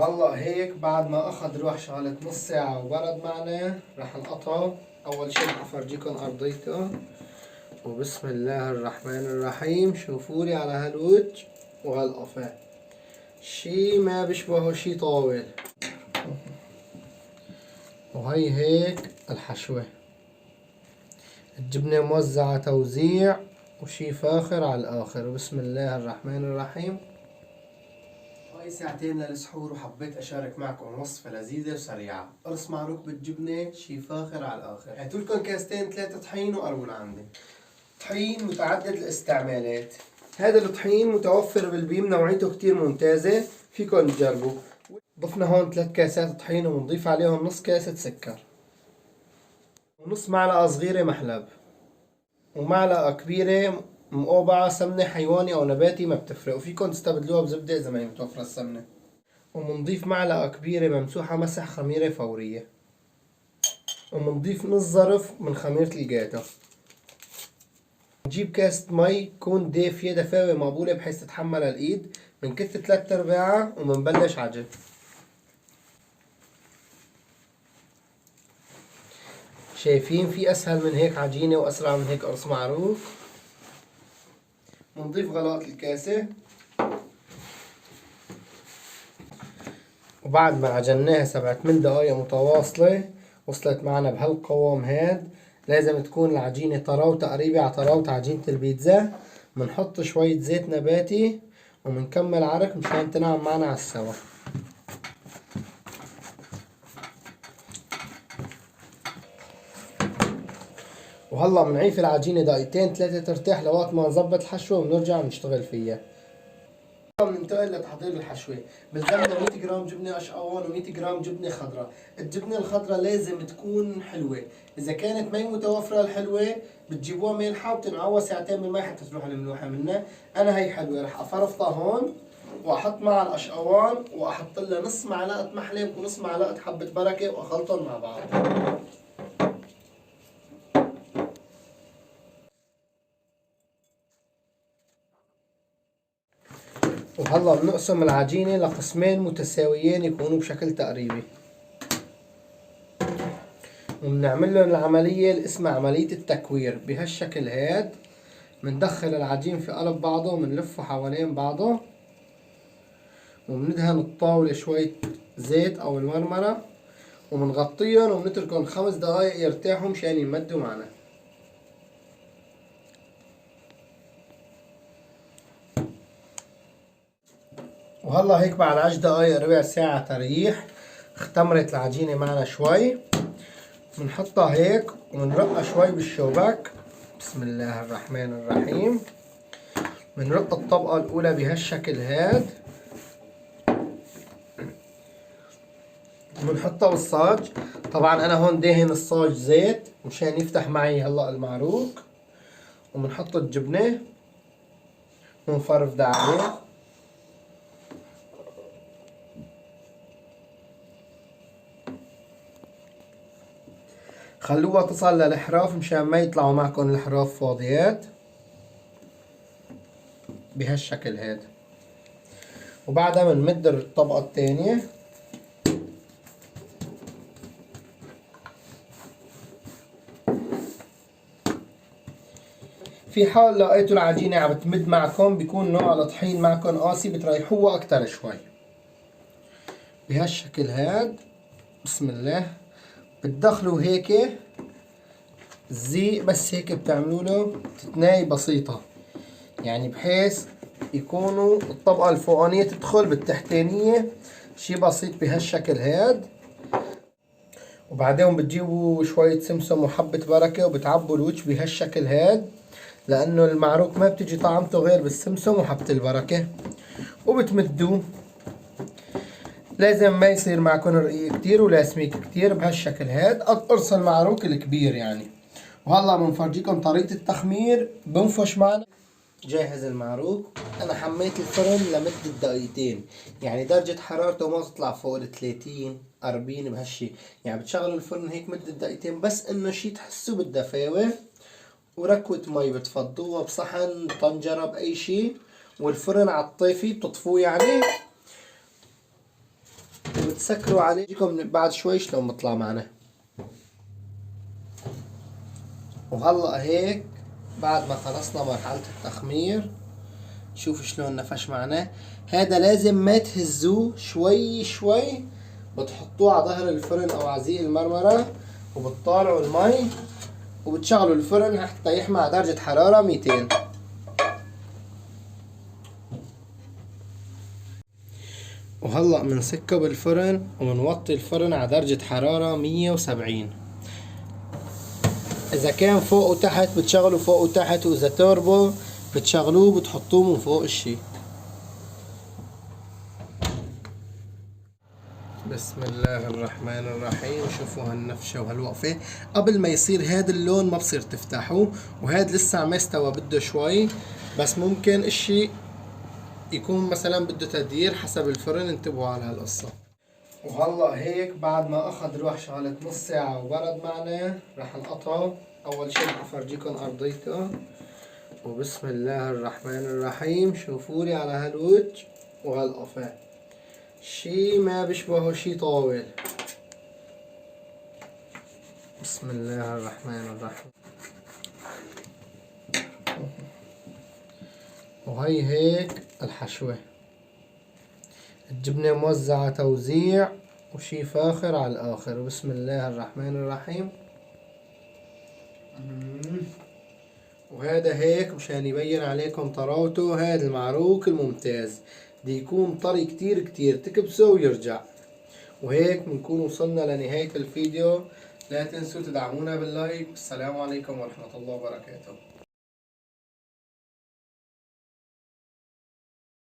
والله هيك بعد ما اخذ روح شغلة نص ساعة وبرد معنا راح نقطعه. اول شي رح افرجيكم ارضيته، وبسم الله الرحمن الرحيم. شوفولي على هالوجه وهالقفا، شي ما بيشبهه شي طاول. وهي هيك الحشوة، الجبنة موزعة توزيع وشي فاخر على الاخر. وبسم الله الرحمن الرحيم. هاي ساعتين للسحور وحبيت اشارك معكم وصفة لذيذة وسريعة، قرص معروك بالجبنة شي فاخر على الاخر. هاتولكم كاستين 3 طحين وقربوا لعندي. طحين متعدد الاستعمالات، هذا الطحين متوفر بالبيم، نوعيته كتير ممتازة، فيكم تجربوا. ضفنا هون 3 كاسات طحين وبنضيف عليهم نص كاسة سكر، ونص معلقة صغيرة محلب، ومعلقة كبيرة مقوبعة سمنة حيواني أو نباتي ما بتفرق، وفيكم تستبدلوها بزبدة إذا ما هي متوفرة السمنة. ومنضيف معلقة كبيرة ممسوحة مسح خميرة فورية، ومنضيف نص ظرف من خميرة الجاتو. نجيب كاسة مي تكون دافية دفاوة مقبولة بحيث تتحمل الإيد، بنكث 3/4 ومنبلش عجن. شايفين في أسهل من هيك عجينة وأسرع من هيك قرص معروف. بنضيف غلاط الكاسة، وبعد ما عجناها 7-8 دقايق متواصلة وصلت معنا بهالقوام هاد. لازم تكون العجينة طراوة قريبة على طراوة عجينة البيتزا. بنحط شوية زيت نباتي وبنكمل عرق مشان تنعم معنا على السوا. وهلا بنعيف العجينة دقيقتين 3 ترتاح لوقت ما نظبط الحشوة ونرجع نشتغل فيها. بننتقل لتحضير الحشوة. بلزمنا 100 جرام جبنة قشقوان و100 جرام جبنة خضراء. الجبنة الخضراء لازم تكون حلوة، إذا كانت ما متوفرة الحلوة بتجيبوها مالحة وبتنقعوها ساعتين بالمي حتى تروح الملوحة منها. أنا هي حلوة، رح أفرفطها هون وأحط معها القشقوان وأحط لها نص معلقة محلب ونص معلقة حبة بركة وأخلطهم مع بعض. وهلا بنقسم العجينة لقسمين متساويين يكونوا بشكل تقريبي، وبنعمل لهم العملية اللي اسمها عملية التكوير بهالشكل هاد. بندخل العجين في قلب بعضه وبنلفه حوالين بعضه، وبندهن الطاولة شوية زيت أو المرمرة وبنغطيهم وبنتركهم 5 دقايق يرتاحوا مشان يمدوا معنا. وهلا هيك بعد 10 دقايق ربع ساعة تريح اختمرت العجينة معنا شوي. بنحطها هيك ونرقها شوي بالشوبك. بسم الله الرحمن الرحيم. بنرق الطبقة الأولى بهالشكل هاد، بنحطها بالصاج. طبعا أنا هون دهن الصاج زيت مشان يفتح معي هلا المعروك. وبنحط الجبنة ونفرفدها عليه. خلوها تصل للحراف مشان ما يطلعوا معكم الحراف فاضيات بهالشكل هاد. وبعدها بنمد الطبقة الثانية. في حال لقيتوا العجينة عم بتمد معكم بيكون نوع الطحين معكم قاسي بتريحوها أكتر شوي بهالشكل هاد. بسم الله. بتدخلوا هيك زي بس هيك بتعملوا له تتناي بسيطة، يعني بحيث يكونوا الطبقة الفوقانية تدخل بالتحتانية شي بسيط بهالشكل هاد. وبعدين بتجيبوا شوية سمسم وحبة بركة وبتعبوا الوجه بهالشكل هاد، لأنه المعروك ما بتجي طعمته غير بالسمسم وحبة البركة. وبتمدوه، لازم ما يصير معكم رقيق كتير ولا سميك كتير بهالشكل هاد قد قرص المعروك الكبير يعني. وهلا بنفرجيكم طريقة التخمير. بنفش معنا جاهز المعروك. انا حميت الفرن لمدة دقيقتين، يعني درجة حرارته ما تطلع فوق 30-40 بهالشي، يعني بتشغلوا الفرن هيك مدة دقيقتين بس انه شي تحسوا بالدفاوة. وركوة مي بتفضوها بصحن طنجرة بأي شي، والفرن على الطيفي بتطفوه يعني. وبتسكروا عليه. بيجيكم بعد شوي شلون بطلع معنا. وهلا هيك بعد ما خلصنا مرحلة التخمير شوفوا شلون نفش معنا. هذا لازم ما تهزوه، شوي شوي بتحطوه على ظهر الفرن او على زي المرمرة، وبتطالعوا المي وبتشغلوا الفرن حتى يحمى على درجة حرارة 200. وهلأ بنسكه بالفرن وبنوطي الفرن على درجة حرارة 170. إذا كان فوق وتحت بتشغلوا فوق وتحت، وإذا توربو بتشغلوه بتحطوه من فوق الشي. بسم الله الرحمن الرحيم. شوفوا هالنفشة وهالوقفة. قبل ما يصير هاد اللون ما بصير تفتحوه، وهاد لسه ما استوى بده شوي، بس ممكن الشي يكون مثلا بده تديير حسب الفرن، انتبهوا على هالقصة. وهلا هيك بعد ما اخذ روح شغلة نص ساعة وبرد معنا، رح نقطعه. اول شي رح افرجيكم ارضيته. وبسم الله الرحمن الرحيم. شوفولي على هالوجه وهالقفا، شي ما بيشبهه شي طاول. بسم الله الرحمن الرحيم. وهي هيك الحشوة، الجبنة موزعة توزيع وشي فاخر على الآخر. بسم الله الرحمن الرحيم. وهذا هيك مشان يبين عليكم طراوته. هذا المعروك الممتاز دي يكون طري كتير كتير، تكبسه ويرجع. وهيك بنكون وصلنا لنهاية الفيديو. لا تنسوا تدعمونا باللايك. السلام عليكم ورحمة الله وبركاته.